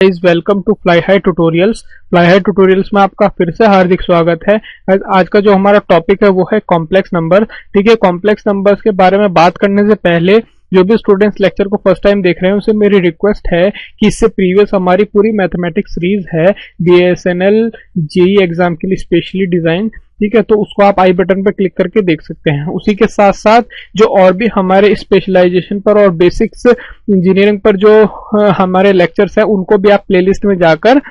Is welcome to fly high tutorials. Fly high tutorials में आपका फिर से हार्दिक स्वागत है। आज का जो हमारा टॉपिक है वो है कॉम्प्लेक्स नंबर। ठीक है, कॉम्प्लेक्स नंबर्स के बारे में बात करने से पहले जो भी स्टूडेंट्स लेक्चर को फर्स्ट टाइम देख रहे हैं उनसे मेरी रिक्वेस्ट है कि इससे प्रीवियस हमारी पूरी मैथमेटिक्स सीरीज है बीएसएनएल जेई एग्जाम के लिए स्पेशली डिजाइन। ठीक है, तो उसको आप आई बटन पर क्लिक करके देख सकते हैं। उसी के साथ साथ जो और भी हमारे स्पेशलाइजेशन पर और बेसिक्स इंजीनियरिंग पर जो हमारे लेक्चर्स हैं उनको भी आप प्लेलिस्ट में जाकर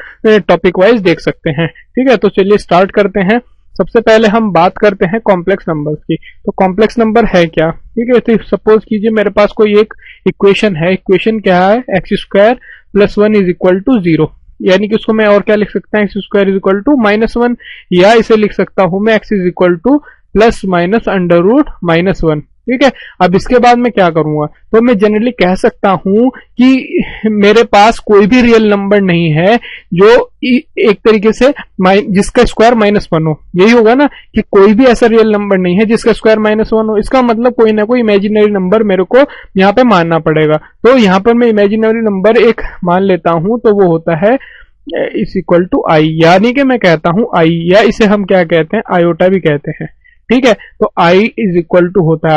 टॉपिक वाइज देख सकते हैं। ठीक है, तो चलिए स्टार्ट करते हैं। सबसे पहले हम बात करते हैं कॉम्प्लेक्स नंबर्स की। तो कॉम्प्लेक्स नंबर है क्या? ठीक है, तो सपोज कीजिए मेरे पास कोई एक इक्वेशन है। इक्वेशन क्या है? X square plus 1 is equal to 0, यानी कि उसको मैं और क्या लिख सकता हूं? X square is equal to -1, या इसे लिख सकता हूं मैं x is equal to plus minus under root -1। ठीक है, अब इसके बाद मैं क्या करूंगा? तो मैं जनरली कह सकता हूं कि मेरे पास कोई भी रियल नंबर नहीं है जो एक तरीके से जिसका स्क्वायर -1 हो। यही होगा ना कि कोई भी ऐसा रियल नंबर नहीं है जिसका स्क्वायर -1 हो। इसका मतलब कोई ना कोई इमेजिनरी नंबर मेरे को यहाँ पे मानना पड़ेगा। तो यहाँ पर मैं इमेजिनरी नंबर एक मान लेता हूं, तो वो होता है इज इक्वल टू आई, यानी कि मैं कहता हूं आई, या इसे हम क्या कहते हैं? आयोटा भी कहते हैं। ठीक है, तो i इज इक्वल टू होता है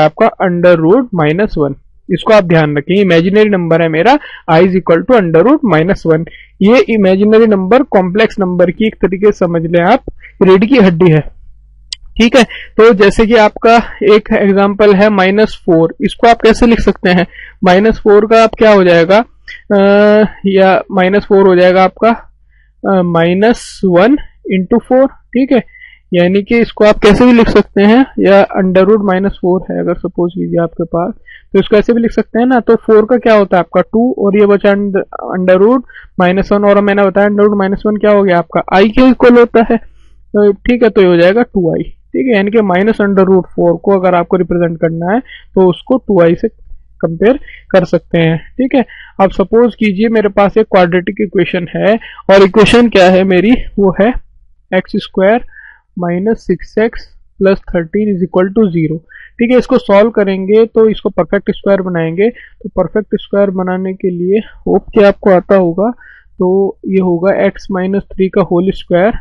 आपका अंडर रूट -1। इसको आप ध्यान रखें, इमेजिनरी नंबर है मेरा, i is equal to under root -1। ये इमेजिनरी नंबर कॉम्प्लेक्स नंबर की एक तरीके से समझ लें आप रीढ़ की हड्डी है। ठीक है, तो जैसे कि आपका एक एग्जांपल है -4, इसको आप कैसे लिख सकते हैं? -4 का आप क्या हो जाएगा? या -4 हो जाएगा आपका -1 इंटू 4। ठीक है, यानी कि इसको आप कैसे भी लिख सकते हैं, या अंडर रूट -4 है अगर सपोज कीजिए आपके पास, तो इसको ऐसे भी लिख सकते हैं ना। तो 4 का क्या होता है आपका 2, और ये बचा अंडर रूट -1, और मैंने बताया अंडर रूट -1 क्या हो गया आपका i के इक्वल होता है। तो ठीक है, तो ये हो जाएगा 2i। ठीक है, यानी कि -√4 को अगर आपको रिप्रेजेंट करना है तो उसको 2i से कंपेयर कर सकते हैं। ठीक है, अब सपोज कीजिए मेरे पास एक क्वाड्रेटिक इक्वेशन है, और इक्वेशन क्या है मेरी? वो है x square -6x plus 13 is equal to 0। ठीक है, इसको सॉल्व करेंगे तो इसको परफेक्ट स्क्वायर बनाएंगे। तो परफेक्ट स्क्वायर बनाने के लिए होप कि आपको आता होगा, तो ये होगा x -3 का होल स्क्वायर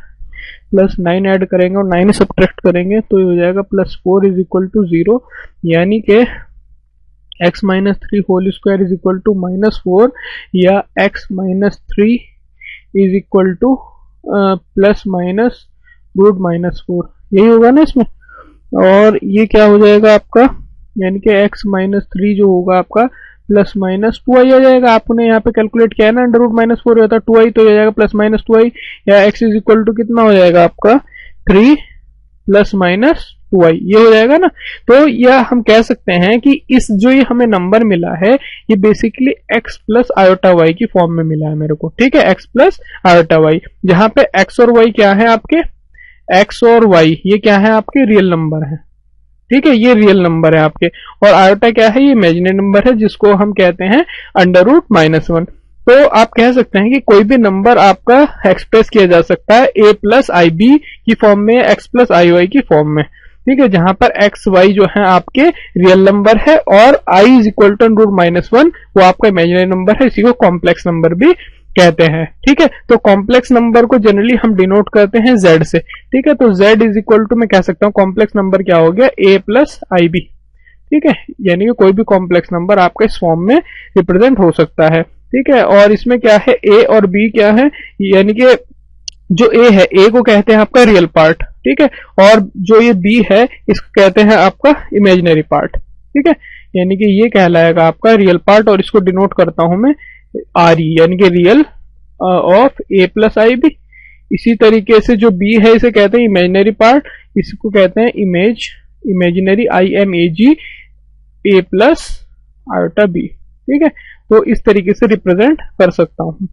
प्लस 9 ऐड करेंगे और 9 सब्ट्रैक्ट करेंगे, तो ये हो जाएगा +4 इज इक्वल टू 0, यानी कि x -3 whole square is equal to -4, या x -3 is equal to plus minus root -4, यही होगा ना इसमें। और ये क्या हो जाएगा आपका? यानी कि x -3 जो होगा आपका प्लस माइनस 2i आ जाएगा। आपने यहाँ पे कैलकुलेट किया है ना, अंडर रूट -4 होता है 2i, तो ये जाएगा प्लस माइनस 2i, या x इज इक्वल टू कितना हो जाएगा आपका 3 प्लस माइनस 2i, ये हो जाएगा ना। तो यह हम कह सकते हैं कि इस जो ये हमें नंबर मिला है ये basically x plus iota y की फॉर्म में मिला है मेरे को। ठीक है, x प्लस आयोटा y, जहां पे x और y क्या है आपके? x और y ये क्या है आपके? रियल नंबर है। ठीक है, ये रियल नंबर है आपके, और आयोटा क्या है? ये इमेजिनरी नंबर है जिसको हम कहते हैं अंडर रूट -1। तो आप कह सकते हैं कि कोई भी नंबर आपका एक्सप्रेस किया जा सकता है a प्लस आई बी की फॉर्म में, x प्लस आई वाई की फॉर्म में। ठीक है, जहां पर x y जो है आपके रियल नंबर है, और i is equal to under root -1 वो आपका इमेजिनरी नंबर है। इसी को कॉम्प्लेक्स नंबर भी कहते हैं। ठीक है, तो कॉम्प्लेक्स नंबर को जनरली हम डिनोट करते हैं z से। ठीक है, तो z इज इक्वल टू मैं कह सकता हूं कॉम्प्लेक्स नंबर क्या हो गया? a plus i b. ठीक है, यानी कि कोई भी कॉम्प्लेक्स नंबर आपका इस फॉर्म में रिप्रेजेंट हो सकता है। ठीक है, और इसमें क्या है? a और b क्या है? यानी कि जो a है, a को कहते हैं आपका रियल पार्ट। ठीक है, और जो ये b है इसको कहते हैं आपका इमेजिनरी पार्ट। ठीक है, यानी कि ये कहलाएगा आपका रियल पार्ट, और इसको डिनोट करता हूं मैं RE, यानी कि real of a plus i b. इसी तरीके से जो b है इसे कहते हैं इमेजिनरी पार्ट, इसको कहते हैं imaginary IMAG a plus iota b। ठीक है, तो इस तरीके से रिप्रेजेंट कर सकता हूं।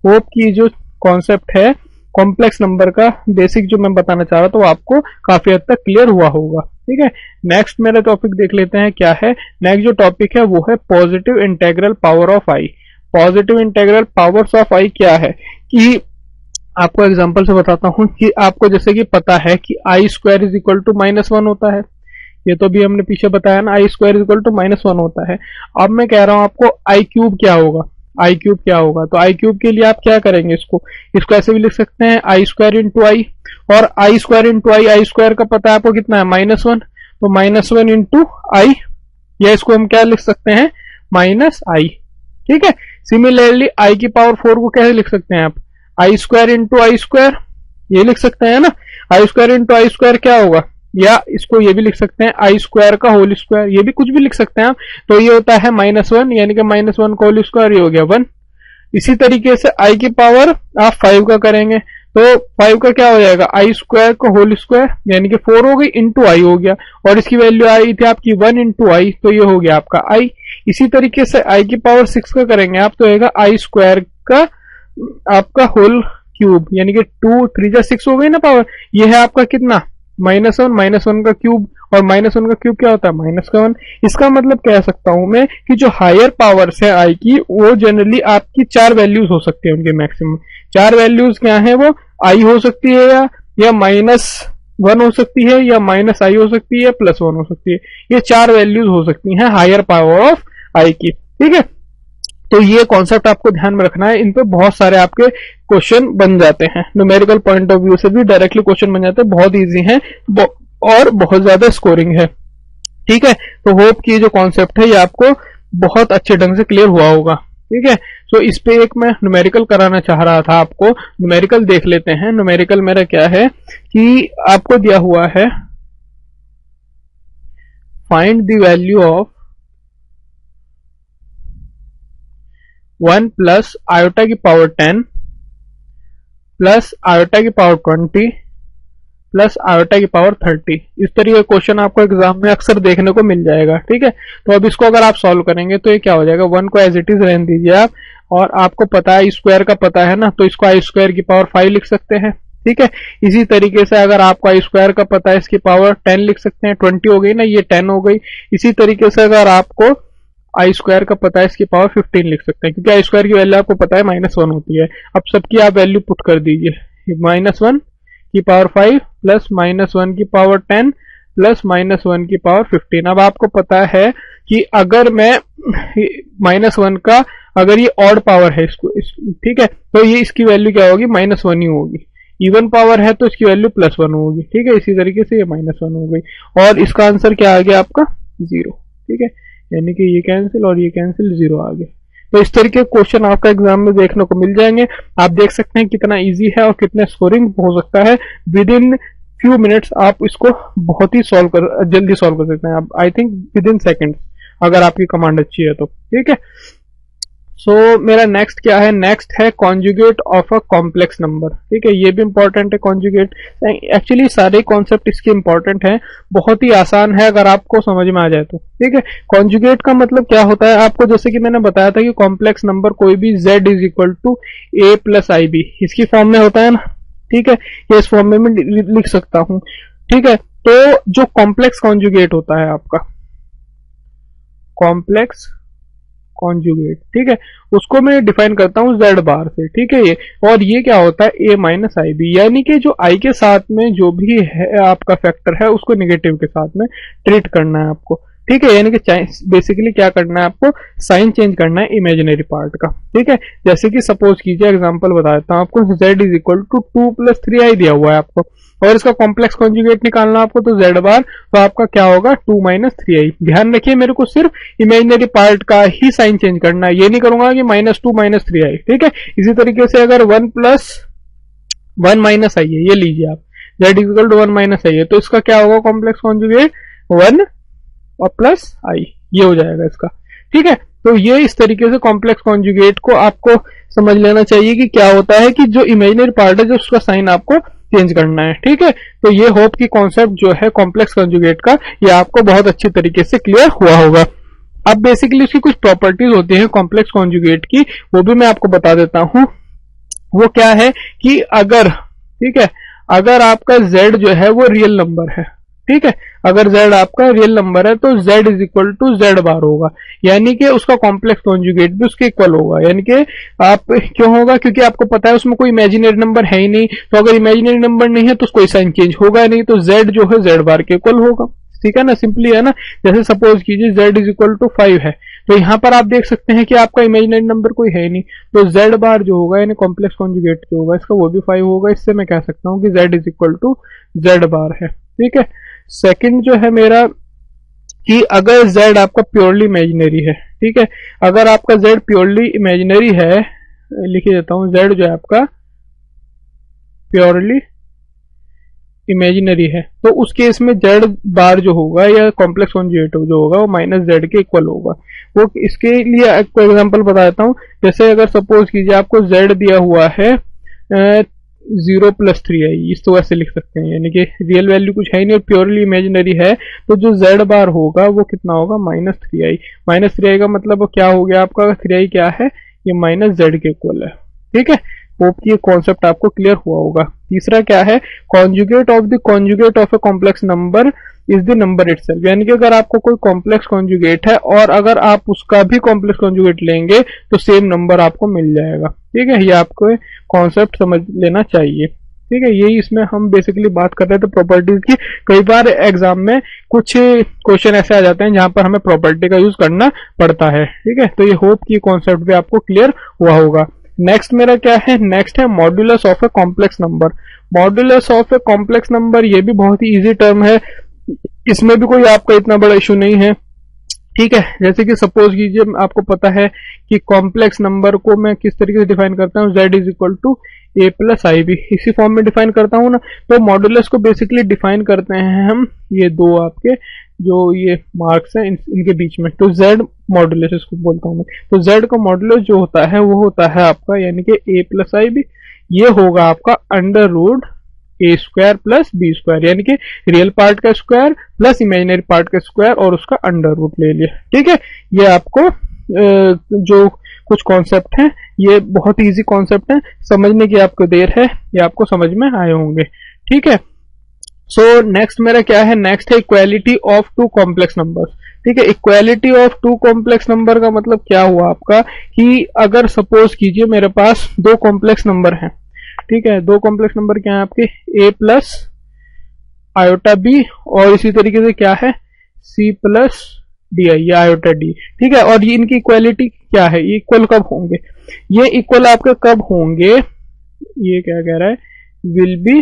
होप कि जो कॉन्सेप्ट है कॉम्प्लेक्स नंबर का बेसिक जो मैं बताना चाह रहा था वो आपको काफी हद तक क्लियर हुआ होगा। ठीक है, नेक्स्ट मेरा टॉपिक देख लेते हैं क्या है। नेक्स्ट जो टॉपिक है वो है positive integral power of i. Positive integral powers of i क्या है कि आपको एग्जांपल से बताता हूं कि आपको जैसे कि पता है कि आई स्क्वायर इज इक्वल टू -1 होता है, ये तो भी हमने पीछे बताया ना, आई स्क्वायर इक्वल टू -1 होता है। अब मैं कह रहा हूं आपको आई क्यूब क्या होगा, आई क्यूब क्या होगा। तो आई क्यूब के लिए आप क्या करेंगे, इसको ऐसे भी लिख सकते हैं आई स्क्वायर इंटू आई, और आई स्क्वायर इंटू आई स्क्वायर का पता है आपको कितना है -1, तो -1 इंटू आई, या इसको हम क्या लिख सकते हैं माइनस आई। ठीक है, सिमिलरली आई की पावर 4 को कैसे लिख सकते हैं आप, आई स्क्वायर इंटू आई स्क्वायर, ये लिख सकते हैं ना, आई स्क्वायर इंटू आई स्क्वायर क्या होगा, या इसको ये भी लिख सकते हैं आई स्क्वायर का होल स्क्वायर, ये भी कुछ भी लिख सकते हैं आप। तो ये होता है -1, यानी कि -1 का होल स्क्वायर, ये हो गया 1। इसी तरीके से आई की पावर आप 5 का करेंगे, तो 5 का क्या हो जाएगा आई स्क्वायर का होल स्क्वायर, यानी कि 4 हो गई इंटू आई हो गया, और इसकी वैल्यू आई थी आपकी 1 इंटू आई, तो ये हो गया आपका आई। इसी तरीके से आई की पावर 6 का करेंगे आप, तो होगा आई स्क्वायर का आपका होल क्यूब, यानी कि 2 3 जा 6 हो गई ना पावर, ये है आपका कितना -1 का क्यूब, और -1 का क्यूब क्या होता है -1। इसका मतलब कह सकता हूं मैं कि जो हायर पावर्स है आई की, वो जनरली आपकी 4 वैल्यूज हो सकती है, उनके मैक्सिमम 4 वैल्यूज क्या है, वो आई हो सकती है, या -1 हो सकती है, या -i हो सकती है, +1 हो सकती है। ये 4 वैल्यूज हो सकती हैं हायर पावर ऑफ आई की। ठीक है, तो ये कॉन्सेप्ट आपको ध्यान में रखना है, इन पे बहुत सारे आपके क्वेश्चन बन जाते हैं, न्यूमेरिकल पॉइंट ऑफ व्यू से भी डायरेक्टली क्वेश्चन बन जाते हैं, बहुत इजी हैं और बहुत ज्यादा स्कोरिंग है। ठीक है, तो होप कि जो कॉन्सेप्ट है ये आपको बहुत अच्छे ढंग से क्लियर हुआ होगा। ठीक है, तो इस पे एक मैं न्यूमेरिकल कराना चाह रहा था आपको, न्यूमेरिकल देख लेते हैं। न्यूमेरिकल मेरा क्या है कि आपको दिया हुआ है find the value of 1 plus iota की पावर 10 प्लस आयोटा की पावर 20 प्लस आयोटा की पावर 30। इस तरीके का क्वेश्चन आपको एग्जाम में अक्सर देखने को मिल जाएगा। ठीक है, तो अब इसको अगर आप सॉल्व करेंगे तो ये क्या हो जाएगा, 1 को एज इट इज रहने दीजिए आप, और आपको पता है स्क्वायर का पता है ना, तो इसको आई स्क्वायर की पावर 5 लिख सकते हैं। ठीक है, इसी तरीके से अगर आपको आई स्क्वायर का पता है, इसकी पावर 10 लिख सकते हैं, 20 हो गई ना, ये 10 हो गई। इसी तरीके से अगर आपको आई स्क्वायर का पता है, इसकी पावर 15 लिख सकते हैं, क्योंकि आई स्क्वायर की वैल्यू आपको पता है -1 होती है। अब सबकी आप वैल्यू पुट कर दीजिए, -1 की पावर 5 प्लस -1 की पावर 10 प्लस -1 की पावर 15। अब आपको पता है कि अगर मैं -1 का अगर ये ऑड पावर है ठीक है, तो ये इसकी वैल्यू क्या होगी, -1 ही होगी। इवन पावर है तो इसकी वैल्यू +1 होगी। ठीक है, इसी तरीके से ये -1 हो गई, और इसका आंसर क्या आ गया आपका 0। ठीक है, यानी कि ये कैंसिल और ये कैंसिल, 0 आ गया। तो इस तरीके के क्वेश्चन आपका एग्जाम में देखने को मिल जाएंगे। आप देख सकते हैं कितना इजी है और कितने स्कोरिंग हो सकता है। विद इन फ्यू मिनट्स आप इसको बहुत ही जल्दी सॉल्व कर सकते हैं आप, I think with in seconds, अगर आपकी कमांड अच्छी है तो। ठीक है, सो मेरा नेक्स्ट क्या है, नेक्स्ट है conjugate of a complex number. ठीक है, ये भी इंपॉर्टेंट है कॉन्जुगेट। एक्चुअली सारे कॉन्सेप्ट इसके इंपॉर्टेंट हैं, बहुत ही आसान है अगर आपको समझ में आ जाए तो। ठीक है, कॉन्जुगेट का मतलब क्या होता है आपको, जैसे कि मैंने बताया था कि कॉम्प्लेक्स नंबर कोई भी z is equal to a plus i b, इसकी फॉर्म में होता है ना। ठीक है, ये इस फॉर्म में मैं लिख सकता हूं। ठीक है, तो जो कॉम्प्लेक्स कॉन्जुगेट होता है आपका, कॉम्प्लेक्स कॉन्जुगेट, ठीक है, उसको मैं डिफाइन करता हूं z बार से। ठीक है, ये और ये क्या होता है a माइनस आई बी, यानी कि जो i के साथ में जो भी है आपका फैक्टर है उसको नेगेटिव के साथ में ट्रीट करना है आपको। ठीक है, यानी कि बेसिकली क्या करना है आपको, साइन चेंज करना है इमेजिनरी पार्ट का। ठीक है, जैसे कि सपोज कीजिए, एग्जांपल बता देता हूं आपको, z is equal to 2 plus 3i दिया हुआ है आपको, और इसका कॉम्प्लेक्स कॉन्जुगेट निकालना आपको, तो z बार तो आपका क्या होगा 2 माइनस 3i। ध्यान रखिए, मेरे को सिर्फ इमेजिनरी पार्ट का ही साइन चेंज करना है, ये नहीं करूंगा कि -2 माइनस 3i। ठीक है, इसी तरीके से अगर 1 प्लस 1 माइनस आई है, ये लीजिए आप, z is equal to 1 minus i है, तो इसका क्या होगा कॉम्प्लेक्स कॉन्जुगेट 1 और प्लस आई, ये हो जाएगा इसका। ठीक है, तो ये इस तरीके से कॉम्प्लेक्स कॉन्जुगेट को आपको समझ लेना चाहिए कि क्या होता है कि जो इमेजिनरी पार्ट है जो उसका साइन आपको चेंज करना है। ठीक है, तो ये होप की कॉन्सेप्ट जो है कॉम्प्लेक्स कॉन्जुगेट का, ये आपको बहुत अच्छी तरीके से क्लियर हुआ होगा। अब बेसिकली उसकी कुछ प्रॉपर्टीज होती हैं कॉम्प्लेक्स कॉन्जुगेट की, वो भी मैं आपको बता देता हूं। वो क्या है कि अगर, ठीक है, अगर आपका z जो है वो रियल नंबर है, ठीक है, अगर z आपका रियल नंबर है तो z is equal to z bar होगा, यानी कि उसका कॉम्प्लेक्स कॉन्जुगेट भी उसके इक्वल होगा। यानी कि आप क्यों होगा, क्योंकि आपको पता है उसमें कोई इमेजिनरी नंबर है ही नहीं, तो अगर इमेजिनरी नंबर नहीं है तो कोई साइन चेंज होगा नहीं, तो z जो है z बार के इक्वल होगा। ठीक है ना, सिंपली है ना। जैसे सपोज कीजिए z इज इक्वल टू 5 है, तो यहाँ पर आप देख सकते हैं कि आपका इमेजिनरी नंबर कोई है नहीं, तो z बार जो होगा यानी कॉम्प्लेक्स कॉन्जुगेट जो होगा इसका वो भी 5 होगा। इससे मैं कह सकता हूँ कि z is equal to z bar है। ठीक है, सेकंड जो है मेरा कि अगर z आपका प्योरली इमेजिनरी है, ठीक है, अगर आपका z प्योरली इमेजिनरी है, लिख देता हूं, z जो है आपका प्योरली इमेजिनरी है, तो उस केस में z बार जो होगा या कॉम्प्लेक्स कॉन्जुगेट जो होगा वो माइनस z के इक्वल होगा। वो इसके लिए आपको एग्जांपल बता देता हूं। जैसे अगर सपोज कीजिए आपको z दिया हुआ है 0 + 3i, इस तो वैसे लिख सकते हैं, यानी कि रियल वैल्यू कुछ है ही नहीं और प्योरली इमेजिनरी है, तो जो z बार होगा वो कितना होगा, -3i। -3i का मतलब क्या हो गया आपका, 3i क्या है, ये -z के इक्वल है। ठीक है, होप कि ये कॉन्सेप्ट आपको क्लियर हुआ होगा। तीसरा क्या है, conjugate of the conjugate of a complex number is the number itself, यानी कि अगर आपको कोई कॉम्प्लेक्स कॉन्जुगेट है और अगर आप उसका भी कॉम्प्लेक्स कॉन्जुगेट लेंगे तो सेम नंबर आपको मिल जाएगा। ठीक है, ये आपको कॉन्सेप्ट समझ लेना चाहिए। ठीक है, यही इसमें हम बेसिकली बात कर रहे थे प्रॉपर्टीज की। कई बार एग्जाम में कुछ क्वेश्चन ऐसे आ जाते हैं जहां पर हमें प्रॉपर्टी का यूज करना पड़ता है। ठीक है, तो ये होप कि कॉन्सेप्ट भी आपको क्लियर हुआ होगा। नेक्स्ट मेरा क्या है, नेक्स्ट है modulus of a complex number. Modulus of a complex number ये भी बहुत ही इजी टर्म है, इसमें भी कोई आपका इतना बड़ा इशू नहीं है। ठीक है, जैसे कि सपोज कीजिए आपको पता है कि कॉम्प्लेक्स नंबर को मैं किस तरीके से डिफाइन करता हूँ, z is equal to a plus i b, इसी फॉर्म में डिफाइन करता हूँ ना। तो मॉड्यूलस को बेसिकली डिफाइन करते हैं हम ये दो आपके जो ये मार्क्स हैं इनके बीच में, तो z मॉड्यूलस इसको बोलता हूँ मैं। तो z का मॉड्यूलस जो होता है वो होता है आपका यानी कि a प्लस आई बी, ये होगा आपका under root a square plus b square, यानी कि रियल पार्ट का स्क्वायर प्लस इमेजिनरी पार्ट का स्क्वायर और उसका अंडर रूट ले लिया। ठीक है, ये आपको जो कुछ कॉन्सेप्ट हैं ये बहुत इजी कॉन्सेप्ट है, समझने की आपको देर है, ये आपको समझ में आए होंगे। ठीक है, सो नेक्स्ट मेरा क्या है, नेक्स्ट है equality of two complex numbers. ठीक है, equality of two complex number का मतलब क्या हुआ आपका कि अगर सपोज कीजिए मेरे पास दो कॉम्प्लेक्स नंबर हैं। ठीक है, दो कॉम्प्लेक्स नंबर क्या है आपके, a प्लस आयोटा बी और इसी तरीके से क्या है c प्लस डी आई या आयोटा डी। ठीक है, और ये इनकी इक्वालिटी क्या है, इक्वल कब होंगे, ये इक्वल आपके कब होंगे, ये क्या कह रहा है, will be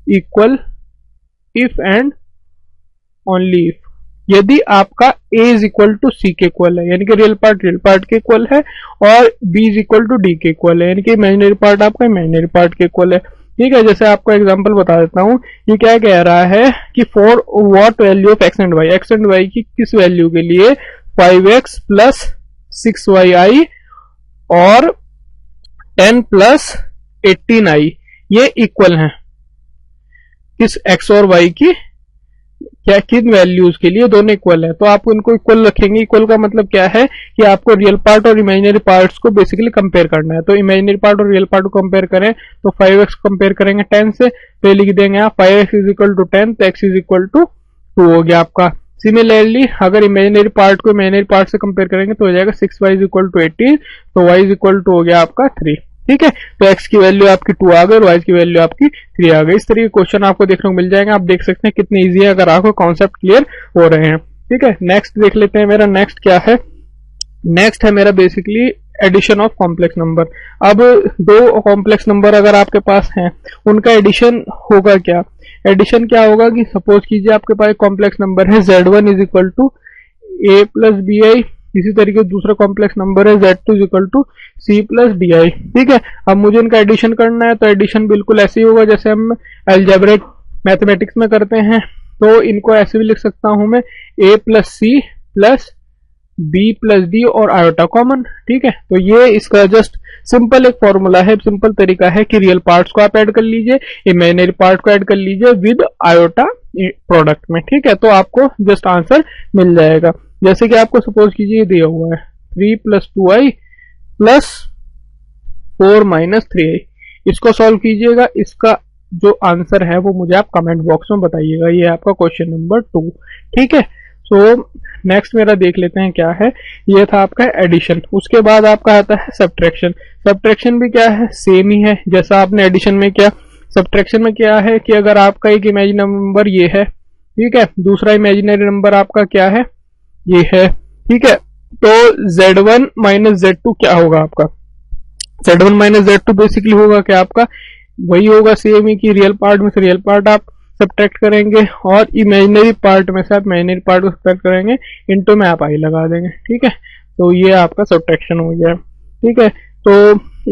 equal if and only if, यदि आपका a इज इक्वल टू सी के इक्वल है, यानी कि रियल पार्ट के इक्वल है, और b is equal to d के इक्वल है, यानी कि इमेजिनरी पार्ट आपका इमेजिनरी पार्ट के इक्वल है। ठीक है, जैसे आपको एग्जांपल बता देता हूं, ये क्या कह रहा है कि for what value of x and y की किस वैल्यू के लिए 5x प्लस 6yi और 10 प्लस 18i ये इक्वल हैं किस x और y की, क्या किन वैल्यूज के लिए, दोनों इक्वल है, तो आप इनको इक्वल रखेंगे। इक्वल का मतलब क्या है कि आपको रियल पार्ट और इमेजिनरी पार्ट्स को बेसिकली कंपेयर करना है। तो इमेजिनरी पार्ट और रियल पार्ट को कंपेयर करें तो 5x कंपेयर करेंगे 10 से, तो लिख देंगे आप 5x इज इक्वल टू 10, तो x इज इक्वल टू 2 हो गया आपका। सिमिलरली अगर इमेजिनरी पार्ट को इमेजिनरी पार्ट से कंपेयर करेंगे तो हो जाएगा 6y इज इक्वल टू 18, तो y इज इक्वल टू हो गया आपका 3। ठीक है, तो x की वैल्यू आपकी 2 आ गई और y की वैल्यू आपकी 3 आ गई। इस तरीके के क्वेश्चन आपको देखने को मिल जाएंगे, आप देख सकते हैं कितने इजी है अगर आपको कॉन्सेप्ट क्लियर हो रहे हैं। ठीक है, नेक्स्ट देख लेते हैं, मेरा नेक्स्ट क्या है, नेक्स्ट है मेरा basically addition of complex number. अब दो कॉम्प्लेक्स नंबर अगर आपके पास हैं उनका एडिशन होगा क्या, एडिशन क्या होगा कि सपोज कीजिए आपके पास कॉम्प्लेक्स नंबर है z1 is equal to a plus b i, इसी तरीके से दूसरा कॉम्प्लेक्स नंबर है z2 is equal to c plus d i. ठीक है, अब मुझे इनका एडिशन करना है, तो एडिशन बिल्कुल ऐसे ही होगा जैसे हम अलजेब्रिक मैथमेटिक्स में करते हैं, तो इनको ऐसे भी लिख सकता हूं मैं a plus c plus b plus d और आयोटा कॉमन। ठीक है, तो ये इसका जस्ट सिंपल एक फॉर्मूला है, सिंपल तरीका है कि रियल पार्ट्स को आप ऐड कर लीजिए, इमेजिनरी पार्ट को ऐड कर लीजिए विद आयोटा प्रोडक्ट में। ठीक है, तो आपको जस्ट आंसर मिल जाएगा। जैसे कि आपको सपोज कीजिए ये दिया हुआ है 3 plus 2i plus 4 minus 3i, इसको सॉल्व कीजिएगा, इसका जो आंसर है वो मुझे आप कमेंट बॉक्स में बताइएगा। ये आपका क्वेश्चन नंबर 2। ठीक है, सो नेक्स्ट मेरा देख लेते हैं क्या है, ये था आपका एडिशन। उसके बाद आपका आता है सब्ट्रैक्शन। सब्ट्रैक्शन भी क्या है, सेम ही है जैसा आपने एडिशन में किया। सब्ट्रैक्शन में क्या है कि अगर आपका एक इमेजिनरी नंबर ये है, ठीक है। दूसरा इमेजिनरी नंबर आपका क्या है, ये है, ठीक है। तो Z1 माइनस Z2 क्या होगा आपका, Z1 माइनस Z2 बेसिकली होगा क्या आपका, वही होगा सेम ही कि रियल पार्ट में से रियल पार्ट आप सब्ट्रैक्ट करेंगे और इमेजिनरी पार्ट में से आप इमेजिनरी पार्ट को सब्ट्रैक्ट करेंगे, इनटू में आप आई लगा देंगे, ठीक है। तो ये आपका सब्ट्रैक्शन हो गया, ठीक है। तो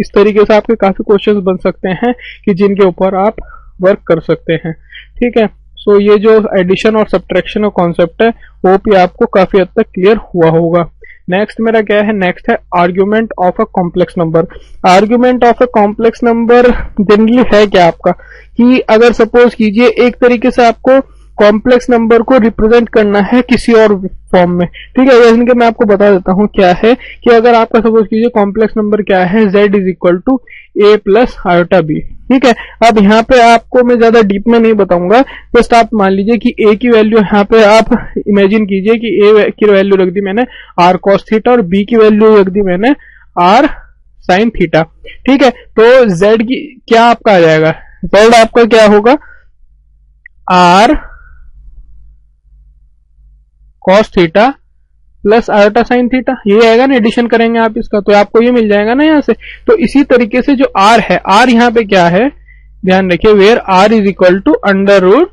इस तरीके से आपके काफी क्वेश्चंस बन सकते हैं कि जिनके ऊपर आप वर्क कर सकते हैं, ठीक है। सो ये जो एडिशन और सब्ट्रैक्शन का कॉन्सेप्ट है वो भी आपको काफी हद तक क्लियर हुआ होगा। नेक्स्ट मेरा क्या है, नेक्स्ट है argument of a complex number. Argument of a complex number generally है क्या आपका, कि अगर सपोज कीजिए एक तरीके से आपको कॉम्प्लेक्स नंबर को रिप्रेजेंट करना है किसी और फॉर्म में, ठीक है। यानी कि मैं आपको बता देता हूं क्या है, कि अगर आपका सपोज कीजिए कॉम्प्लेक्स नंबर क्या है, z is equal to a plus iota b, ठीक है। अब यहाँ पे आपको मैं ज्यादा डीप में नहीं बताऊंगा, जस्ट आप मान लीजिए कि a की वैल्यू यहाँ पे आप इमेजिन कीजिए कि a की वैल्यू रख दी मैंने r cos थीटा और b की वैल्यू रख दी मैंने r sin थीटा, ठीक है। तो z की क्या आपका आ जाएगा, z आपका क्या होगा, r cos theta plus iota sine theta, ये आएगा ना, एडिशन करेंगे आप इसका तो आपको ये मिल जाएगा ना यहाँ से। तो इसी तरीके से जो r है, r यहाँ पे क्या है, ध्यान रखिए, where r is equal to under root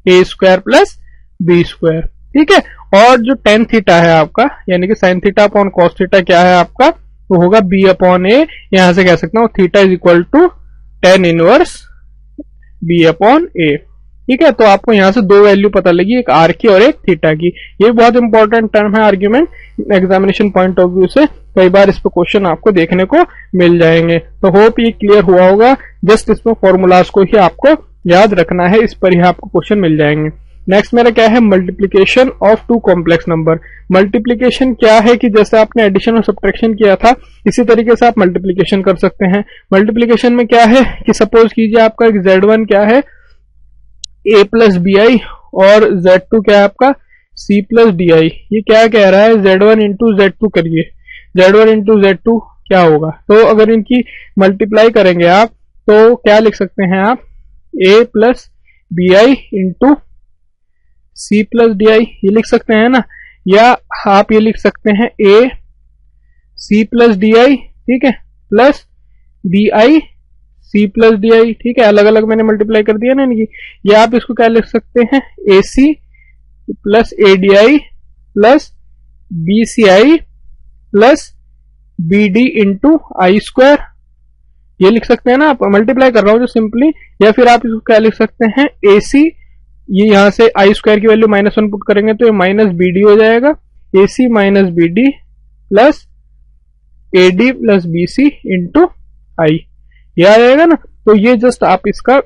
a square plus b square, ठीक है। और जो टेन थीटा है आपका, यानी कि sine theta upon cos theta क्या है आपका, वो होगा b अपॉन ए, यहां से कह सकता हूं theta is equal to tan inverse b upon a, ठीक है। तो आपको यहां से दो वैल्यू पता लगी, एक आर की और एक थीटा की। ये बहुत इंपॉर्टेंट टर्म है argument, examination point of view से कई बार इस पर क्वेश्चन आपको देखने को मिल जाएंगे। तो होप ये क्लियर हुआ होगा, जस्ट इसमें फॉर्मूलाज को ही आपको याद रखना है, इस पर ही आपको क्वेश्चन मिल जाएंगे। नेक्स्ट मेरा क्या है, multiplication of two complex number. Multiplication क्या है कि जैसे आपने एडिशन और सब्ट्रैक्शन किया था, इसी तरीके से आप मल्टीप्लीकेशन कर सकते हैं। मल्टीप्लीकेशन में क्या है कि सपोज कीजिए आपका एक Z1 क्या है a प्लस बी आई और Z2 क्या है आपका c प्लस डी आई। ये क्या कह रहा है, Z1 इंटू Z2 करिए, Z1 इंटू Z2 क्या होगा, तो अगर इनकी मल्टीप्लाई करेंगे आप तो क्या लिख सकते हैं आप, a plus b i into c plus d i, ये लिख सकते हैं ना, या आप ये लिख सकते हैं a c plus d i, ठीक है, plus b i c plus d i, ठीक है। अलग अलग मैंने मल्टीप्लाई कर दिया ना इनकी, या आप इसको क्या लिख सकते हैं, a c plus a d i plus b c i plus b d into i square, ये लिख सकते हैं ना, आप मल्टीप्लाई कर रहा हूं जो सिंपली। या फिर आप इसको क्या लिख सकते हैं, ए सी, ये यहां से आई स्क्वायर की वैल्यू -1 पुट करेंगे तो ये माइनस बी डी हो जाएगा, a c minus b d plus a d plus b c into i, ये आ जाएगा ना। तो ये जस्ट आप इसका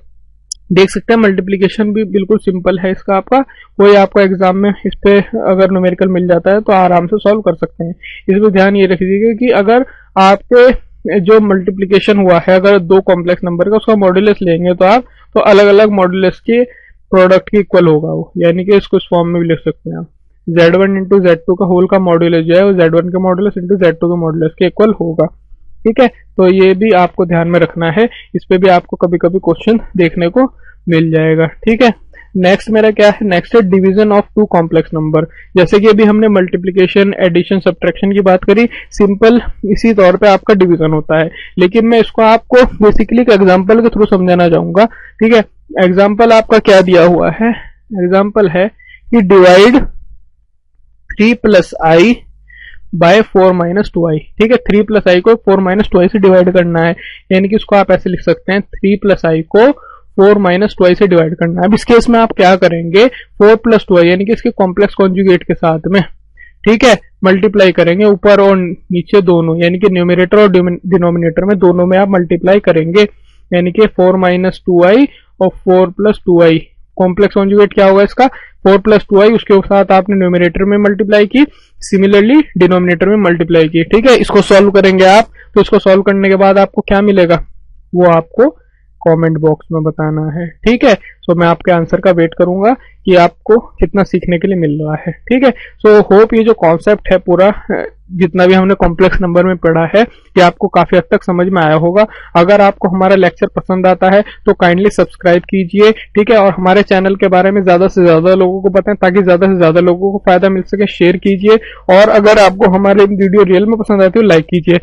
देख सकते हैं, मल्टीप्लीकेशन भी बिल्कुल सिंपल है इसका, आपका कोई आपका एग्जाम में इस पे अगर न्यूमेरिकल मिल जाता है तो आराम से सॉल्व कर सकते हैं। इसमें ध्यान ये रखिएगा कि अगर आपके जो मल्टीप्लीकेशन हुआ है अगर दो कॉम्प्लेक्स नंबर का, उसका मॉड्यूलस लेंगे तो आप तो अलग अलग मॉड्यूलस के प्रोडक्ट के इक्वल होगा वो, यानी कि इसको इस फॉर्म में भी लिख सकते हैं आप, Z1 इंटू Z2 का होल का मॉड्यूलस जो है वो Z1 के मॉड्यूलस इंटू Z2 के मॉड्यूलस के इक्वल होगा, ठीक है। तो ये भी आपको ध्यान में रखना है, इस पे भी आपको कभी कभी क्वेश्चन देखने को मिल जाएगा, ठीक है। नेक्स्ट मेरा क्या है, नेक्स्ट है division of two complex number. जैसे कि अभी हमने मल्टीप्लिकेशन, एडिशन, सब्ट्रैक्शन की बात करी, सिंपल इसी तौर पे आपका डिवीजन होता है, लेकिन मैं इसको आपको बेसिकली एक एग्जांपल के थ्रू समझाना चाहूंगा, ठीक है। एग्जांपल आपका क्या दिया हुआ है, एग्जांपल है कि डिवाइड 3 प्लस आई बाय 4 माइनस 2 आई, ठीक है। 3 प्लस आई को 4 माइनस 2 आई से डिवाइड करना है, यानी कि इसको आप ऐसे लिख सकते हैं, 3 प्लस आई को 4 माइनस 2 आई से डिवाइड करना है। अब इस केस में आप क्या करेंगे, 4 प्लस 2 आई यानी कि इसके कॉम्प्लेक्स कॉन्जुगेट के साथ में, ठीक है, मल्टीप्लाई करेंगे ऊपर और नीचे दोनों, यानी कि न्यूमरेटर और डिनोमिनेटर में दोनों में आप मल्टीप्लाई करेंगे, यानी कि 4 माइनस 2 आई और 4 प्लस 2 आई। कॉम्प्लेक्स कॉन्जुगेट क्या होगा इसका, 4 प्लस 2 आई, उसके साथ आपने न्यूमरेटर में मल्टीप्लाई की, सिमिलरली डिनोमिनेटर में मल्टीप्लाई की, ठीक है। इसको सॉल्व करेंगे आप, तो इसको सॉल्व करने के बाद आपको क्या मिलेगा, वो आपको कमेंट बॉक्स में बताना है। ठीक है, सो मैं आपके आंसर का वेट करूंगा कि आपको कितना सीखने के लिए मिल रहा है। ठीक है, सो होप ये जो कॉन्सेप्ट है पूरा जितना भी हमने कॉम्प्लेक्स नंबर में पढ़ा है ये आपको काफी हद तक समझ में आया होगा। अगर आपको हमारा लेक्चर पसंद आता है तो काइंडली सब्सक्राइब कीजिए। ठीक है, और हमारे चैनल के बारे में ज्यादा से ज्यादा लोगों को बताएं ताकि ज्यादा से ज्यादा लोगों को फायदा मिल सके। शेयर कीजिए, और अगर आपको हमारे वीडियो रियल में पसंद आती है तो लाइक कीजिए।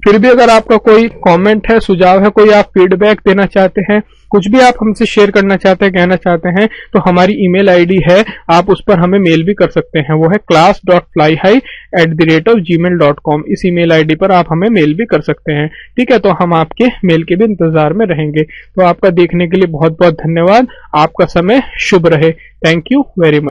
फिर भी अगर आपका कोई कमेंट है, सुझाव है, कोई आप फीडबैक देना चाहते हैं, कुछ भी आप हमसे शेयर करना चाहते हैं, कहना चाहते हैं, तो हमारी ईमेल आईडी है, आप उस पर हमें मेल भी कर सकते हैं। वो है class.flyhigh@gmail.com। इस ईमेल आईडी पर आप हमें मेल भी कर सकते हैं। ठीक है, तो हम आपके मेल के भी इंतजार में रहेंगे। तो आपका देखने के लिए बहुत बहुत धन्यवाद। आपका समय शुभ रहे। Thank you very much.